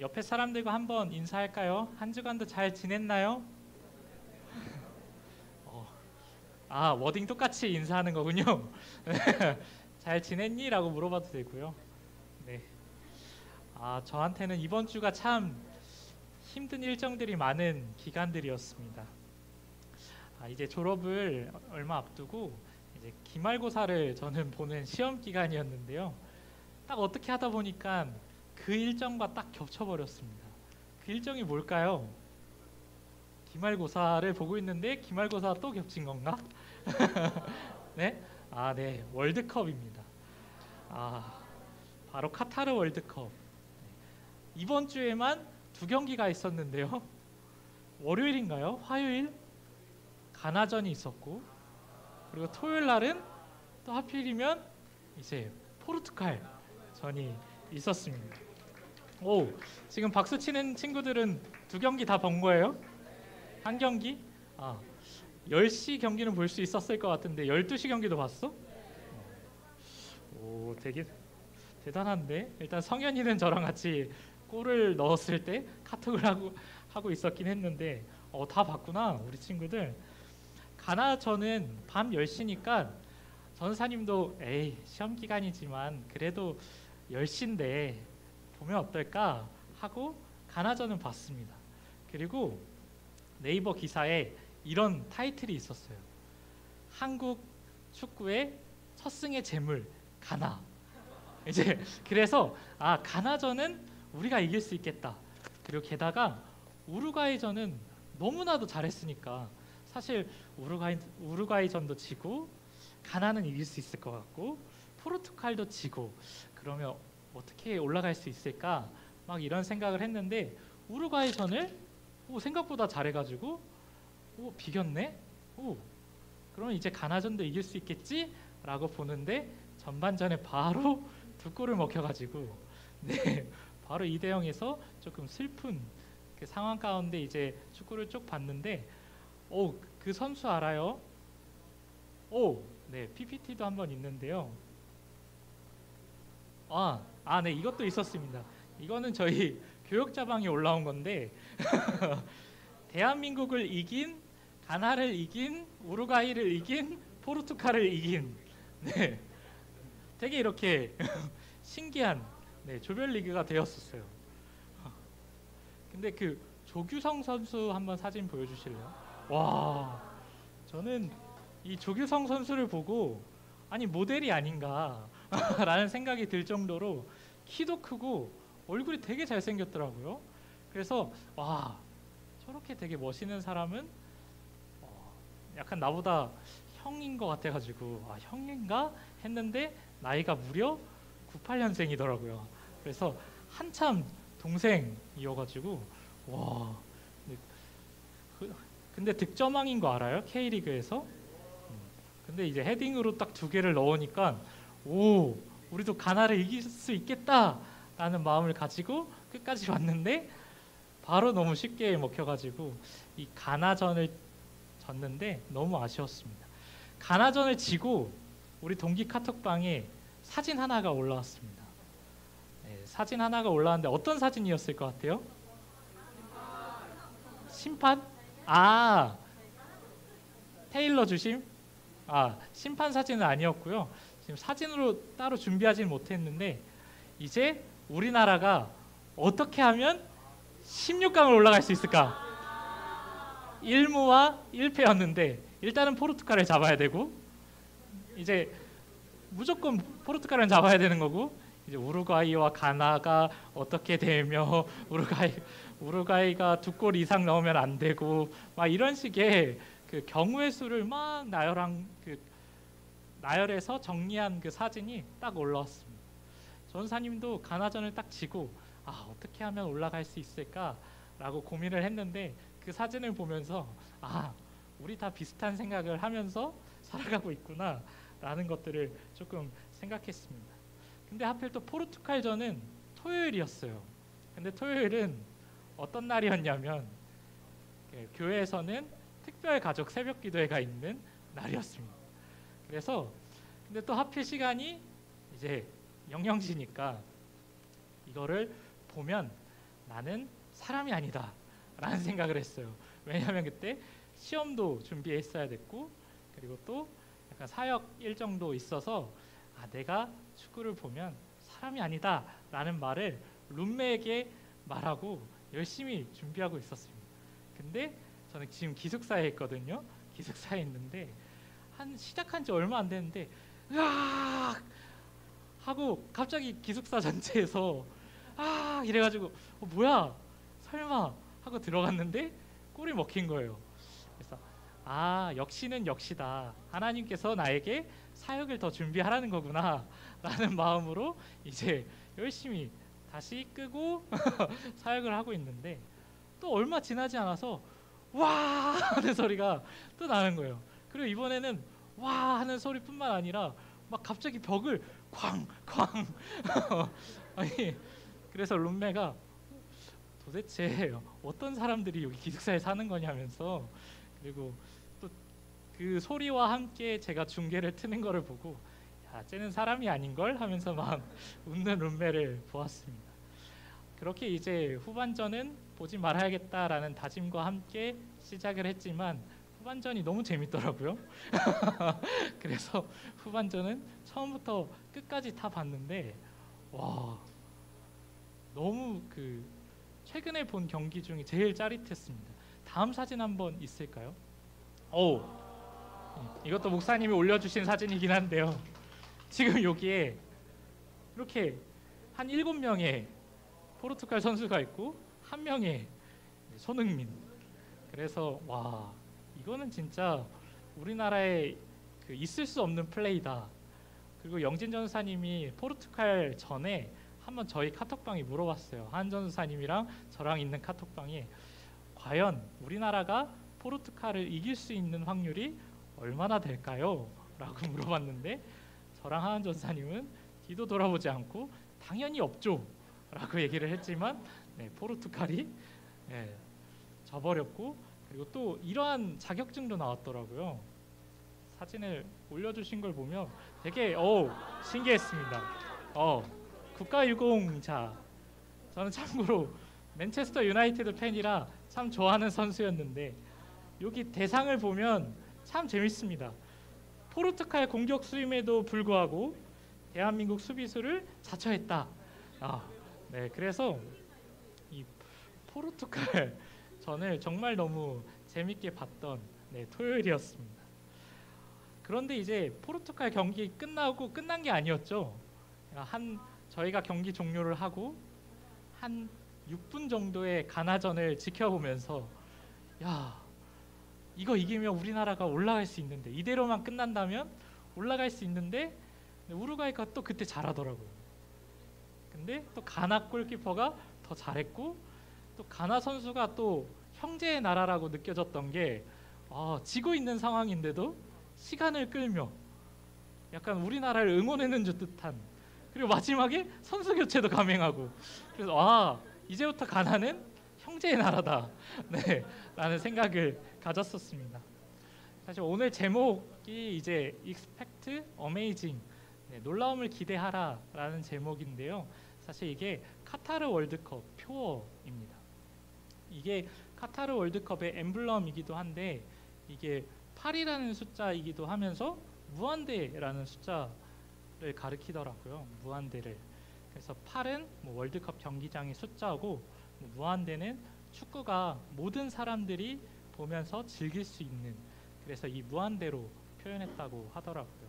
옆에 사람들과 한번 인사할까요? 한 주간도 잘 지냈나요? 어, 워딩 똑같이 인사하는 거군요. 잘 지냈니? 라고 물어봐도 되고요. 네. 저한테는 이번 주가 참 힘든 일정들이 많은 기간들이었습니다. 이제 졸업을 얼마 앞두고 이제 기말고사를 저는 보는 시험 기간이었는데요. 딱 어떻게 하다 보니까 그 일정과 딱 겹쳐버렸습니다. 그 일정이 뭘까요? 기말고사를 보고 있는데 기말고사 또 겹친 건가? 네? 네. 월드컵입니다. 아, 바로 카타르 월드컵. 이번 주에만 두 경기가 있었는데요. 월요일인가요? 화요일? 가나전이 있었고, 그리고 토요일 날은 또 하필이면 이제 포르투갈 전이 있었습니다. 오, 지금 박수 치는 친구들은 두 경기 다 본 거예요? 한 경기? 10시 경기는 볼 수 있었을 것 같은데 12시 경기도 봤어? 오, 되게 대단한데? 일단 성현이는 저랑 같이 골을 넣었을 때 카톡을 하고 있었긴 했는데 다 봤구나 우리 친구들. 가나전은 밤 10시니까 전사님도 에이 시험 기간이지만 그래도 10시인데 보면 어떨까 하고 가나전은 봤습니다. 그리고 네이버 기사에 이런 타이틀이 있었어요. 한국 축구의 첫 승의 재물 가나. 이제 그래서 가나전은 우리가 이길 수 있겠다. 그리고 게다가 우루과이전은 너무나도 잘했으니까 사실 우루과이전도 지고 가나는 이길 수 있을 것 같고 포르투갈도 지고 그러면 어떻게 올라갈 수 있을까 막 이런 생각을 했는데 우루과이전을 생각보다 잘해가지고 비겼네. 그러면 이제 가나전도 이길 수 있겠지? 라고 보는데 전반전에 바로 두 골을 먹혀가지고 네, 바로 2대0에서 조금 슬픈 그 상황 가운데 이제 축구를 쭉 봤는데 그 선수 알아요? 네, PPT도 한번 있는데요. 네, 이것도 있었습니다. 이거는 저희 교육자방에 올라온 건데 대한민국을 이긴, 가나를 이긴, 우루과이를 이긴, 포르투갈을 이긴 네, 되게 이렇게 신기한 조별리그가 되었었어요. 근데 그 조규성 선수 한번 사진 보여주실래요? 와, 저는 이 조규성 선수를 보고 아니 모델이 아닌가 라는 생각이 들 정도로 키도 크고 얼굴이 되게 잘생겼더라고요. 그래서 저렇게 되게 멋있는 사람은 약간 나보다 형인 것 같아가지고 형인가 했는데 나이가 무려 98년생이더라고요. 그래서 한참 동생이어가지고 와. 근데 득점왕인 거 알아요? K리그에서? 근데 이제 헤딩으로 딱 두 개를 넣으니까 우리도 가나를 이길 수 있겠다라는 마음을 가지고 끝까지 봤는데 바로 너무 쉽게 먹혀가지고 이 가나전을 졌는데 너무 아쉬웠습니다. 가나전을 지고 우리 동기 카톡방에 사진 하나가 올라왔습니다. 네, 사진 하나가 올라왔는데 어떤 사진이었을 것 같아요? 심판? 테일러 주심? 심판 사진은 아니었고요. 지금 사진으로 따로 준비하지는 못했는데 이제 우리나라가 어떻게 하면 16강을 올라갈 수 있을까? 1무와 1패였는데 일단은 포르투갈을 잡아야 되고 이제 무조건 포르투갈은 잡아야 되는 거고 이제 우루과이와 가나가 어떻게 되며 우루과이가 두 골 이상 넣으면 안 되고 막 이런 식의 그 경우의 수를 막 나열해서 정리한 그 사진이 딱 올라왔습니다. 전사님도 가나전을 딱 지고 어떻게 하면 올라갈 수 있을까라고 고민을 했는데 그 사진을 보면서 우리 다 비슷한 생각을 하면서 살아가고 있구나라는 것들을 조금 생각했습니다. 근데 하필 또 포르투갈전은 토요일이었어요. 근데 토요일은 어떤 날이었냐면 교회에서는 특별 가족 새벽 기도회가 있는 날이었습니다. 그래서 근데 또 하필 시간이 이제 영영시니까 이거를 보면 나는 사람이 아니다 라는 생각을 했어요. 왜냐하면 그때 시험도 준비했어야 됐고, 그리고 또 약간 사역 일정도 있어서 내가 축구를 보면 사람이 아니다 라는 말을 룸메에게 말하고 열심히 준비하고 있었습니다. 근데 저는 지금 기숙사에 있거든요. 기숙사에 있는데 시작한 지 얼마 안 됐는데 으악 하고 갑자기 기숙사 전체에서 이래가지고 뭐야 설마 하고 들어갔는데 골이 먹힌 거예요. 그래서 역시는 역시다. 하나님께서 나에게 사역을 더 준비하라는 거구나 라는 마음으로 이제 열심히 다시 끄고 사역을 하고 있는데, 또 얼마 지나지 않아서 와 하는 소리가 또 나는 거예요. 그리고 이번에는 와 하는 소리뿐만 아니라 막 갑자기 벽을 쾅쾅 아니, 그래서 룸메가 도대체 어떤 사람들이 여기 기숙사에 사는 거냐면서, 그리고 또 그 소리와 함께 제가 중계를 트는 거를 보고 쟤는 사람이 아닌걸 하면서 막 웃는 룸메를 보았습니다. 그렇게 이제 후반전은 보지 말아야겠다라는 다짐과 함께 시작을 했지만 후반전이 너무 재밌더라고요. 그래서 후반전은 처음부터 끝까지 다 봤는데 와, 너무 최근에 본 경기 중에 제일 짜릿했습니다. 다음 사진 한번 있을까요? 이것도 목사님이 올려주신 사진이긴 한데요. 지금 여기에 이렇게 한 7명의 포르투갈 선수가 있고 1명의 손흥민. 그래서 와, 이거는 진짜 우리나라에 있을 수 없는 플레이다. 그리고 영진 전사님이 포르투갈 전에 한번 저희 카톡방에 물어봤어요. 한 전사님이랑 저랑 있는 카톡방에 과연 우리나라가 포르투갈을 이길 수 있는 확률이 얼마나 될까요? 라고 물어봤는데 저랑 하한 전사님은 뒤도 돌아보지 않고 당연히 없죠 라고 얘기를 했지만 포르투갈이 져버렸고, 그리고 또 이러한 자격증도 나왔더라고요. 사진을 올려주신 걸 보면 되게 신기했습니다. 국가유공자. 저는 참고로 맨체스터 유나이티드 팬이라 참 좋아하는 선수였는데 여기 대상을 보면 참 재밌습니다. 포르투갈 공격 수임에도 불구하고 대한민국 수비수를 자처했다. 그래서 이 포르투갈 전을 정말 너무 재밌게 봤던 토요일이었습니다. 그런데 이제 포르투갈 경기 끝나고 끝난 게 아니었죠. 저희가 경기 종료를 하고 한 6분 정도의 가나전을 지켜보면서 이거 이기면 우리나라가 올라갈 수 있는데, 이대로만 끝난다면 올라갈 수 있는데 우루과이가 또 그때 잘하더라고요. 근데 또 가나 골키퍼가 더 잘했고, 또 가나 선수가 또 형제의 나라라고 느껴졌던 게 지고 있는 상황인데도 시간을 끌며 약간 우리나라를 응원하는 듯한, 그리고 마지막에 선수 교체도 감행하고, 그래서 이제부터 가나는 형제의 나라다 라는 생각을 가졌었습니다. 사실 오늘 제목이 이제 Expect Amazing, 놀라움을 기대하라 라는 제목인데요. 사실 이게 카타르 월드컵 표어입니다. 이게 카타르 월드컵의 엠블럼이기도 한데 이게 8이라는 숫자이기도 하면서 무한대라는 숫자를 가리키더라고요. 무한대를. 그래서 8은 월드컵 경기장의 숫자고, 무한대는 축구가 모든 사람들이 보면서 즐길 수 있는, 그래서 이 무한대로 표현했다고 하더라고요.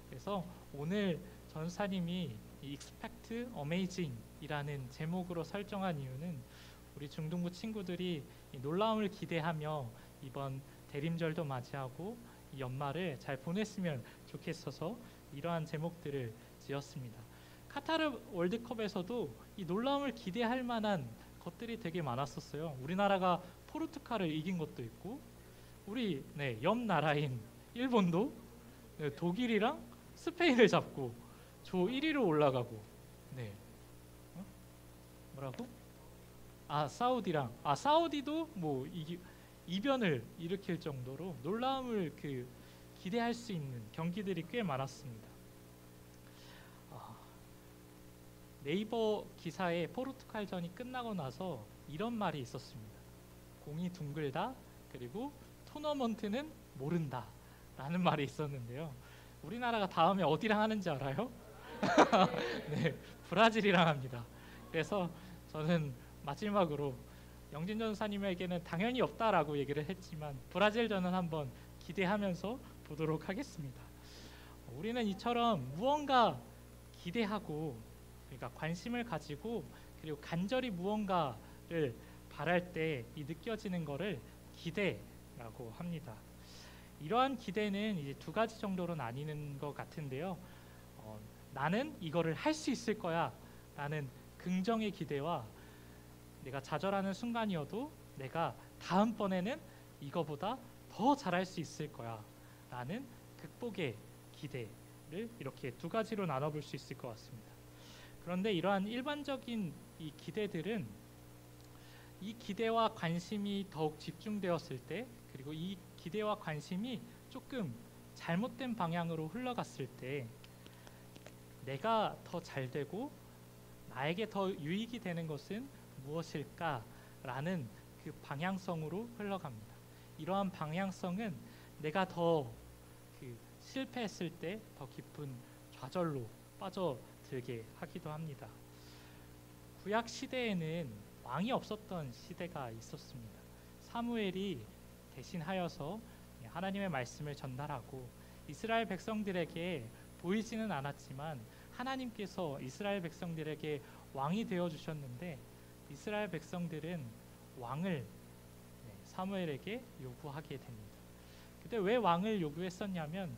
그래서 오늘 전사님이 이 Expect Amazing 이라는 제목으로 설정한 이유는 우리 중등부 친구들이 이 놀라움을 기대하며 이번 대림절도 맞이하고 이 연말을 잘 보냈으면 좋겠어서 이러한 제목들을 지었습니다. 카타르 월드컵에서도 이 놀라움을 기대할 만한 것들이 되게 많았었어요. 우리나라가 포르투갈을 이긴 것도 있고, 우리 옆 나라인 일본도 독일이랑 스페인을 잡고 조 1위로 올라가고, 뭐라고? 사우디도 이변을 일으킬 정도로 놀라움을 기대할 수 있는 경기들이 꽤 많았습니다. 네이버 기사에 포르투갈전이 끝나고 나서 이런 말이 있었습니다. 공이 둥글다, 그리고 토너먼트는 모른다 라는 말이 있었는데요. 우리나라가 다음에 어디랑 하는지 알아요? 네, 브라질이랑 합니다. 그래서 저는 마지막으로 영진 전사님에게는 당연히 없다라고 얘기를 했지만 브라질전은 한번 기대하면서 보도록 하겠습니다. 우리는 이처럼 무언가 기대하고, 그러니까 관심을 가지고, 그리고 간절히 무언가를 바랄 때 이 느껴지는 거를 기대라고 합니다. 이러한 기대는 이제 두 가지 정도로 나뉘는 것 같은데요. 나는 이거를 할 수 있을 거야 라는 긍정의 기대와, 내가 좌절하는 순간이어도 내가 다음번에는 이거보다 더 잘할 수 있을 거야 라는 극복의 기대를 이렇게 두 가지로 나눠볼 수 있을 것 같습니다. 그런데 이러한 일반적인 이 기대들은 이 기대와 관심이 더욱 집중되었을 때, 그리고 이 기대와 관심이 조금 잘못된 방향으로 흘러갔을 때 내가 더 잘되고 나에게 더 유익이 되는 것은 무엇일까라는 그 방향성으로 흘러갑니다. 이러한 방향성은 내가 더 실패했을 때 더 깊은 좌절로 빠져들게 하기도 합니다. 구약 시대에는 왕이 없었던 시대가 있었습니다. 사무엘이 대신하여서 하나님의 말씀을 전달하고 이스라엘 백성들에게 보이지는 않았지만 하나님께서 이스라엘 백성들에게 왕이 되어 주셨는데, 이스라엘 백성들은 왕을 사무엘에게 요구하게 됩니다. 그때 왜 왕을 요구했었냐면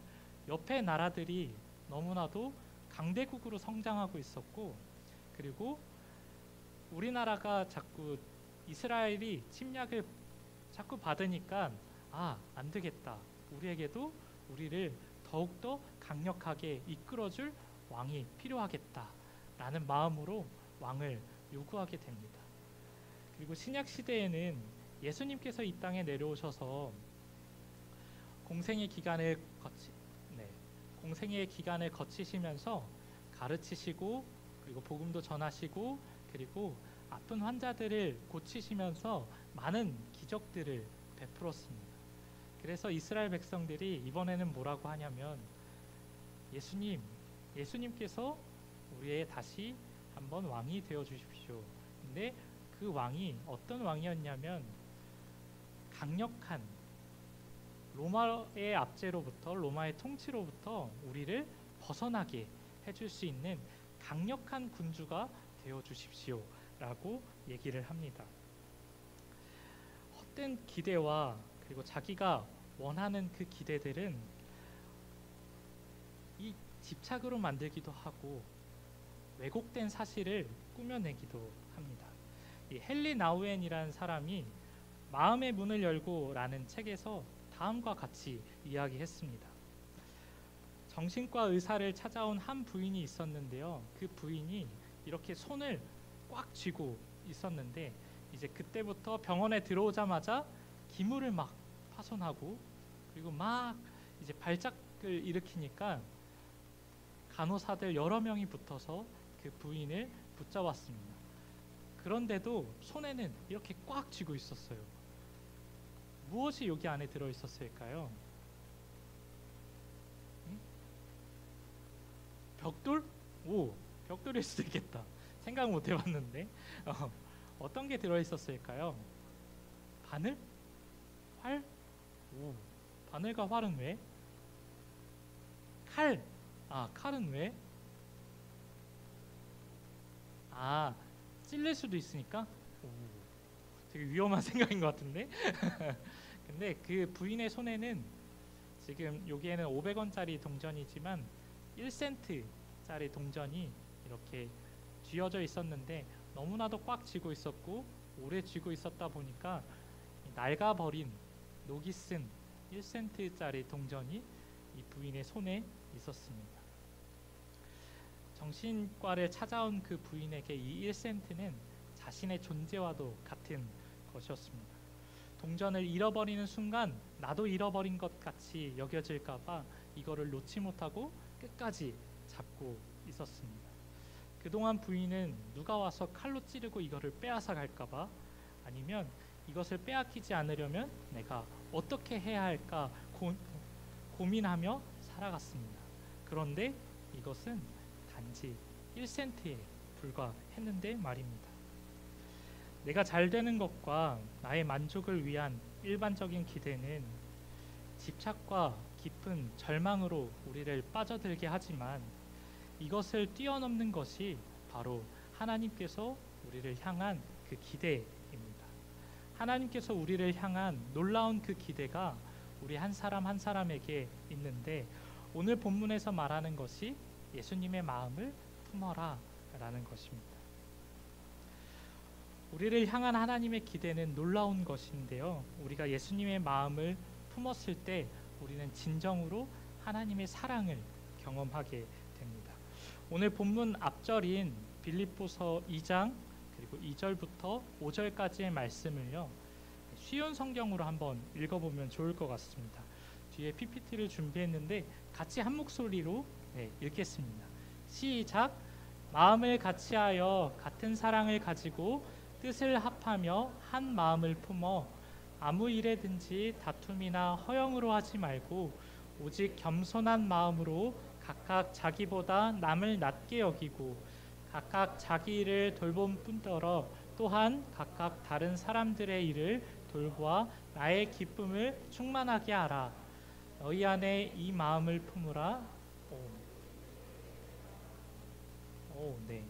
옆에 나라들이 너무나도 강대국으로 성장하고 있었고, 그리고 우리나라가 자꾸 이스라엘이 침략을 자꾸 받으니까 안 되겠다. 우리에게도 우리를 더욱더 강력하게 이끌어줄 왕이 필요하겠다라는 마음으로 왕을 요구하게 됩니다. 그리고 신약 시대에는 예수님께서 이 땅에 내려오셔서 공생의 기간을 거치시면서 가르치시고, 그리고 복음도 전하시고, 그리고 아픈 환자들을 고치시면서 많은 기적들을 베풀었습니다. 그래서 이스라엘 백성들이 이번에는 뭐라고 하냐면, 예수님께서 우리의 다시 한번 왕이 되어 주십시오. 근데 그 왕이 어떤 왕이었냐면 강력한 로마의 압제로부터, 로마의 통치로부터 우리를 벗어나게 해줄 수 있는 강력한 군주가 되어 주십시오 라고 얘기를 합니다. 헛된 기대와 그리고 자기가 원하는 그 기대들은 이 집착으로 만들기도 하고 왜곡된 사실을 꾸며내기도 합니다. 이 헨리 나우엔이라는 사람이 마음의 문을 열고라는 책에서 다음과 같이 이야기했습니다. 정신과 의사를 찾아온 한 부인이 있었는데요. 그 부인이 이렇게 손을 꽉 쥐고 있었는데, 이제 그때부터 병원에 들어오자마자 기물을 막 파손하고, 그리고 막 이제 발작을 일으키니까 간호사들 여러 명이 붙어서 그 부인을 붙잡았습니다. 그런데도 손에는 이렇게 꽉 쥐고 있었어요. 무엇이 여기 안에 들어 있었을까요? 벽돌? 벽돌일 수도 있겠다. 생각 못 해봤는데 어떤 게 들어 있었을까요? 바늘? 활? 바늘과 활은 왜? 칼! 칼은 왜? 찔릴 수도 있으니까? 되게 위험한 생각인 것 같은데? 근데 그 부인의 손에는 지금 여기에는 500원짜리 동전이지만 1센트짜리 동전이 이렇게 쥐어져 있었는데, 너무나도 꽉 쥐고 있었고 오래 쥐고 있었다 보니까 낡아버린 녹이 쓴 1센트짜리 동전이 이 부인의 손에 있었습니다. 정신과를 찾아온 그 부인에게 이 1센트는 자신의 존재와도 같은 것이었습니다. 동전을 잃어버리는 순간 나도 잃어버린 것 같이 여겨질까봐 이거를 놓지 못하고 끝까지 잡고 있었습니다. 그동안 부인은 누가 와서 칼로 찌르고 이거를 빼앗아 갈까봐, 아니면 이것을 빼앗기지 않으려면 내가 어떻게 해야 할까 고민하며 살아갔습니다. 그런데 이것은 단지 1센트에 불과했는데 말입니다. 내가 잘 되는 것과 나의 만족을 위한 일반적인 기대는 집착과 깊은 절망으로 우리를 빠져들게 하지만, 이것을 뛰어넘는 것이 바로 하나님께서 우리를 향한 그 기대입니다. 하나님께서 우리를 향한 놀라운 그 기대가 우리 한 사람 한 사람에게 있는데, 오늘 본문에서 말하는 것이 예수님의 마음을 품어라 라는 것입니다. 우리를 향한 하나님의 기대는 놀라운 것인데요, 우리가 예수님의 마음을 품었을 때 우리는 진정으로 하나님의 사랑을 경험하게 됩니다. 오늘 본문 앞절인 빌립보서 2장 그리고 2절부터 5절까지의 말씀을요, 쉬운 성경으로 한번 읽어보면 좋을 것 같습니다. 뒤에 PPT를 준비했는데 같이 한 목소리로 읽겠습니다. 시작. 마음을 같이하여 같은 사랑을 가지고 뜻을 합하며 한 마음을 품어 아무 일에든지 다툼이나 허영으로 하지 말고 오직 겸손한 마음으로 각각 자기보다 남을 낮게 여기고 각각 자기 일을 돌봄 뿐더러 또한 각각 다른 사람들의 일을 돌보아 나의 기쁨을 충만하게 하라. 너희 안에 이 마음을 품으라. 네.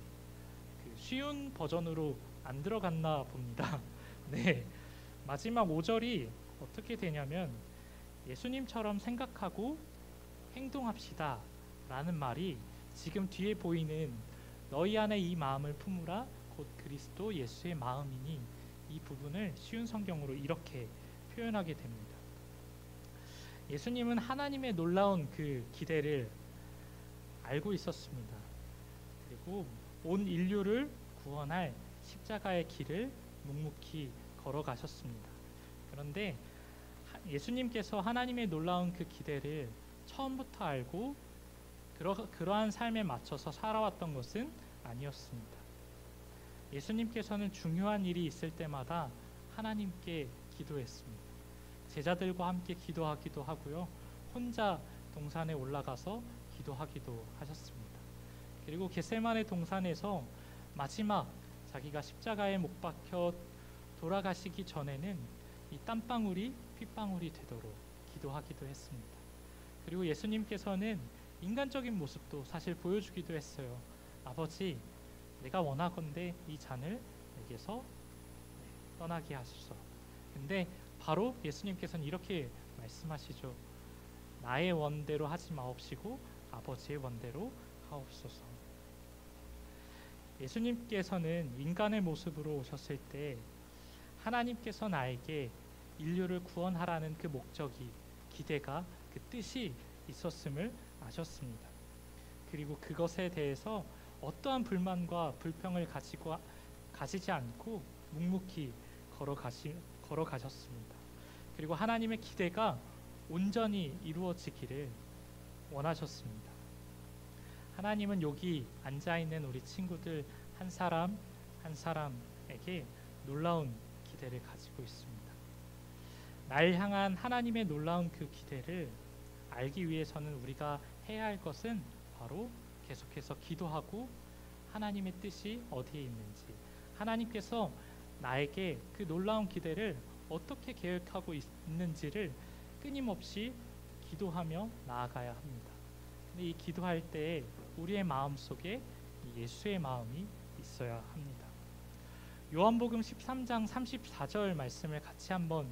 그 쉬운 버전으로 안 들어갔나 봅니다. 네. 마지막 5절이 어떻게 되냐면 예수님처럼 생각하고 행동합시다 라는 말이 지금 뒤에 보이는 너희 안에 이 마음을 품으라 곧 그리스도 예수의 마음이니, 이 부분을 쉬운 성경으로 이렇게 표현하게 됩니다. 예수님은 하나님의 놀라운 그 기대를 알고 있었습니다. 그리고 온 인류를 구원할 십자가의 길을 묵묵히 걸어가셨습니다. 그런데 예수님께서 하나님의 놀라운 그 기대를 처음부터 알고 그러한 삶에 맞춰서 살아왔던 것은 아니었습니다. 예수님께서는 중요한 일이 있을 때마다 하나님께 기도했습니다. 제자들과 함께 기도하기도 하고요, 혼자 동산에 올라가서 기도하기도 하셨습니다. 그리고 겟세마네 동산에서 마지막 자기가 십자가에 못 박혀 돌아가시기 전에는 이 땀방울이 핏방울이 되도록 기도하기도 했습니다. 그리고 예수님께서는 인간적인 모습도 사실 보여주기도 했어요. 아버지, 내가 원하건대 이 잔을 내게서 떠나게 하소서. 근데 바로 예수님께서는 이렇게 말씀하시죠. 나의 원대로 하지 마옵시고 아버지의 원대로 하옵소서. 예수님께서는 인간의 모습으로 오셨을 때 하나님께서 나에게 인류를 구원하라는 그 목적이, 기대가, 그 뜻이 있었음을 아셨습니다. 그리고 그것에 대해서 어떠한 불만과 불평을 가지지 않고 묵묵히 걸어가셨습니다. 그리고 하나님의 기대가 온전히 이루어지기를 원하셨습니다. 하나님은 여기 앉아있는 우리 친구들 한 사람 한 사람에게 놀라운 기대를 가지고 있습니다. 날 향한 하나님의 놀라운 그 기대를 알기 위해서는 우리가 해야 할 것은 바로 계속해서 기도하고 하나님의 뜻이 어디에 있는지, 하나님께서 나에게 그 놀라운 기대를 어떻게 계획하고 있는지를 끊임없이 기도하며 나아가야 합니다. 근데 이 기도할 때 우리의 마음 속에 예수의 마음이 있어야 합니다. 요한복음 13장 34절 말씀을 같이 한번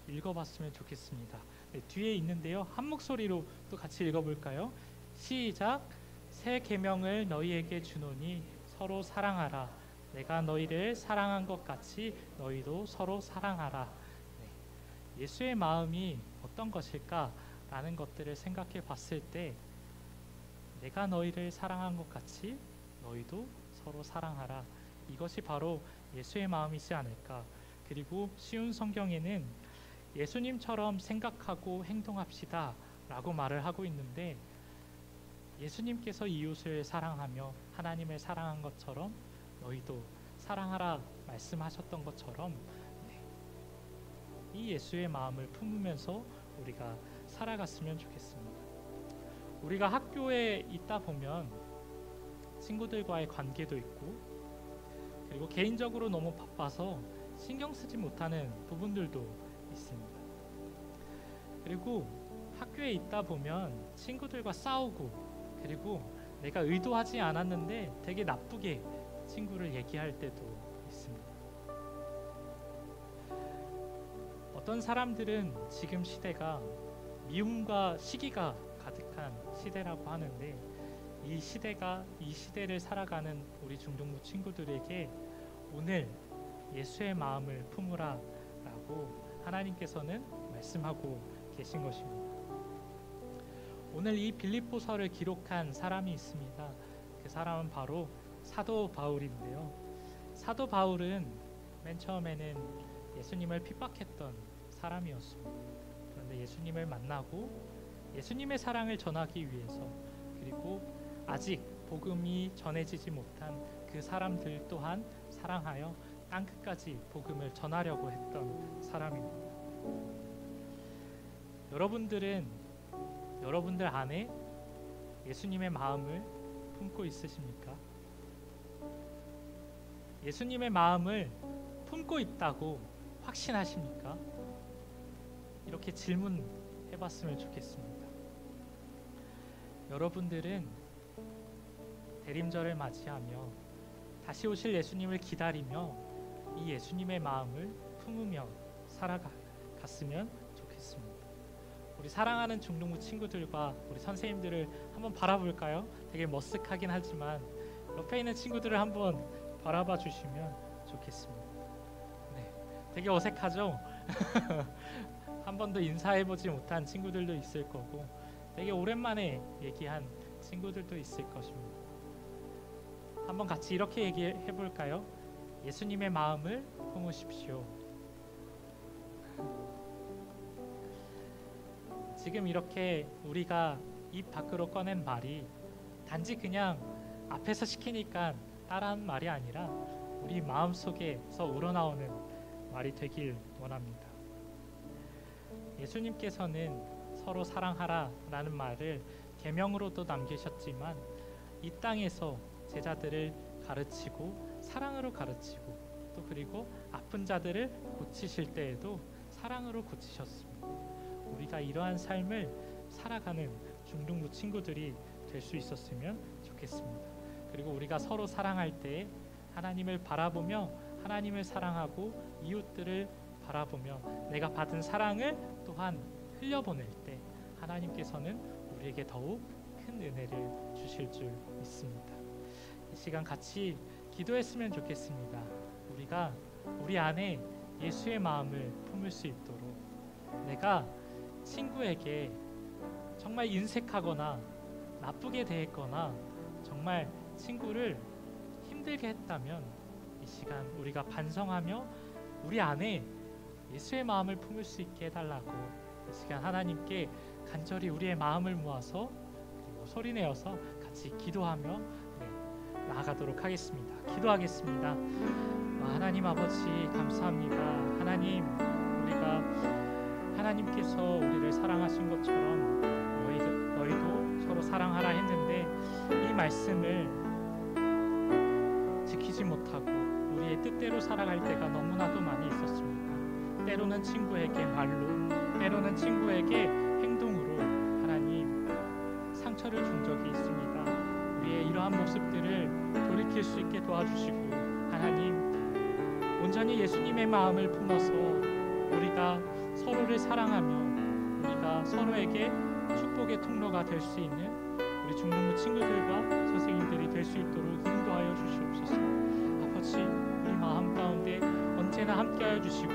읽어봤으면 좋겠습니다. 네, 뒤에 있는데요, 한 목소리로 또 같이 읽어볼까요? 시작. 새 계명을 너희에게 주노니 서로 사랑하라. 내가 너희를 사랑한 것 같이 너희도 서로 사랑하라. 네, 예수의 마음이 어떤 것일까라는 것들을 생각해 봤을 때 내가 너희를 사랑한 것 같이 너희도 서로 사랑하라. 이것이 바로 예수의 마음이지 않을까. 그리고 쉬운 성경에는 예수님처럼 생각하고 행동합시다 라고 말을 하고 있는데, 예수님께서 이웃을 사랑하며 하나님을 사랑한 것처럼 너희도 사랑하라 말씀하셨던 것처럼 네, 이 예수의 마음을 품으면서 우리가 살아갔으면 좋겠습니다. 우리가 학교에 있다 보면 친구들과의 관계도 있고, 그리고 개인적으로 너무 바빠서 신경 쓰지 못하는 부분들도 있습니다. 그리고 학교에 있다 보면 친구들과 싸우고, 그리고 내가 의도하지 않았는데 되게 나쁘게 친구를 얘기할 때도 있습니다. 어떤 사람들은 지금 시대가 미움과 시기가 가득한 시대라고 하는데, 이 시대를 살아가는 우리 중동부 친구들에게 오늘 예수의 마음을 품으라 라고 하나님께서는 말씀하고 계신 것입니다. 오늘 이 빌립보서를 기록한 사람이 있습니다. 그 사람은 바로 사도 바울인데요. 사도 바울은 맨 처음에는 예수님을 핍박했던 사람이었습니다. 그런데 예수님을 만나고 예수님의 사랑을 전하기 위해서, 그리고 아직 복음이 전해지지 못한 그 사람들 또한 사랑하여 땅끝까지 복음을 전하려고 했던 사람입니다. 여러분들 안에 예수님의 마음을 품고 있으십니까? 예수님의 마음을 품고 있다고 확신하십니까? 이렇게 질문해봤으면 좋겠습니다. 여러분들은 대림절을 맞이하며 다시 오실 예수님을 기다리며 이 예수님의 마음을 품으며 살아갔으면 좋겠습니다. 우리 사랑하는 중동부 친구들과 우리 선생님들을 한번 바라볼까요? 되게 머쓱하긴 하지만 옆에 있는 친구들을 한번 바라봐 주시면 좋겠습니다. 네, 되게 어색하죠? 한 번도 인사해보지 못한 친구들도 있을 거고, 되게 오랜만에 얘기한 친구들도 있을 것입니다. 한번 같이 이렇게 얘기해 볼까요? 예수님의 마음을 품으십시오. 지금 이렇게 우리가 입 밖으로 꺼낸 말이 단지 그냥 앞에서 시키니까 따라하는 말이 아니라 우리 마음속에서 우러나오는 말이 되길 원합니다. 예수님께서는 서로 사랑하라 라는 말을 계명으로도 남기셨지만, 이 땅에서 제자들을 가르치고 사랑으로 가르치고, 또 그리고 아픈 자들을 고치실 때에도 사랑으로 고치셨습니다. 우리가 이러한 삶을 살아가는 중동부 친구들이 될 수 있었으면 좋겠습니다. 그리고 우리가 서로 사랑할 때 하나님을 바라보며 하나님을 사랑하고 이웃들을 바라보며 내가 받은 사랑을 또한 흘려보낼 때 하나님께서는 우리에게 더욱 큰 은혜를 주실 줄 믿습니다. 이 시간 같이 기도했으면 좋겠습니다. 우리가 우리 안에 예수의 마음을 품을 수 있도록, 내가 친구에게 정말 인색하거나 나쁘게 대했거나 정말 친구를 힘들게 했다면 이 시간 우리가 반성하며 우리 안에 예수의 마음을 품을 수 있게 해달라고 이 시간 하나님께 간절히 우리의 마음을 모아서 그리고 소리내어서 같이 기도하며 나아가도록 하겠습니다. 기도하겠습니다. 하나님 아버지 감사합니다. 하나님, 우리가 하나님께서 우리를 사랑하신 것처럼 너희도 서로 사랑하라 했는데 이 말씀을 지키지 못하고 우리의 뜻대로 살아갈 때가 너무나도 많이 있었습니다. 때로는 친구에게 말로, 때로는 친구에게 행동으로 하나님 상처를 준 적이 있습니다. 우리의 이러한 모습들을 돌이킬 수 있게 도와주시고, 하나님 온전히 예수님의 마음을 품어서 우리가 서로를 사랑하며 우리가 서로에게 축복의 통로가 될 수 있는 우리 중동부 친구들과 선생님들이 될 수 있도록 인도하여 주시옵소서. 아버지, 우리 마음 가운데 언제나 함께하여 주시고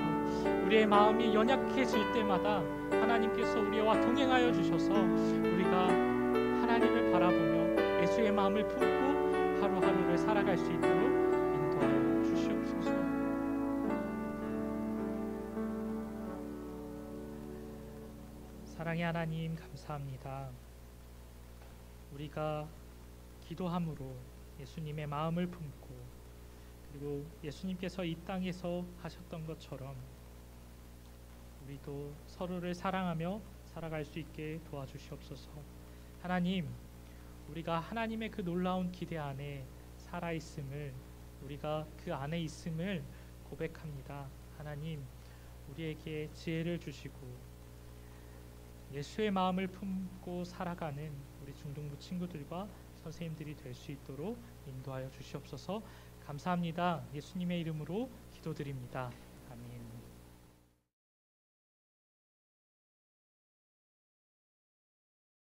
우리의 마음이 연약해질 때마다 하나님께서 우리와 동행하여 주셔서 우리가 하나님을 바라보며 예수의 마음을 품고 하루하루를 살아갈 수 있도록 인도하여 주시옵소서. 사랑의 하나님 감사합니다. 우리가 기도함으로 예수님의 마음을 품고 그리고 예수님께서 이 땅에서 하셨던 것처럼 우리도 서로를 사랑하며 살아갈 수 있게 도와주시옵소서. 하나님, 우리가 하나님의 그 놀라운 기대 안에 살아 있음을, 우리가 그 안에 있음을 고백합니다. 하나님, 우리에게 지혜를 주시고 예수의 마음을 품고 살아가는 우리 중등부 친구들과 선생님들이 될 수 있도록 인도하여 주시옵소서. 감사합니다. 예수님의 이름으로 기도드립니다. 아멘.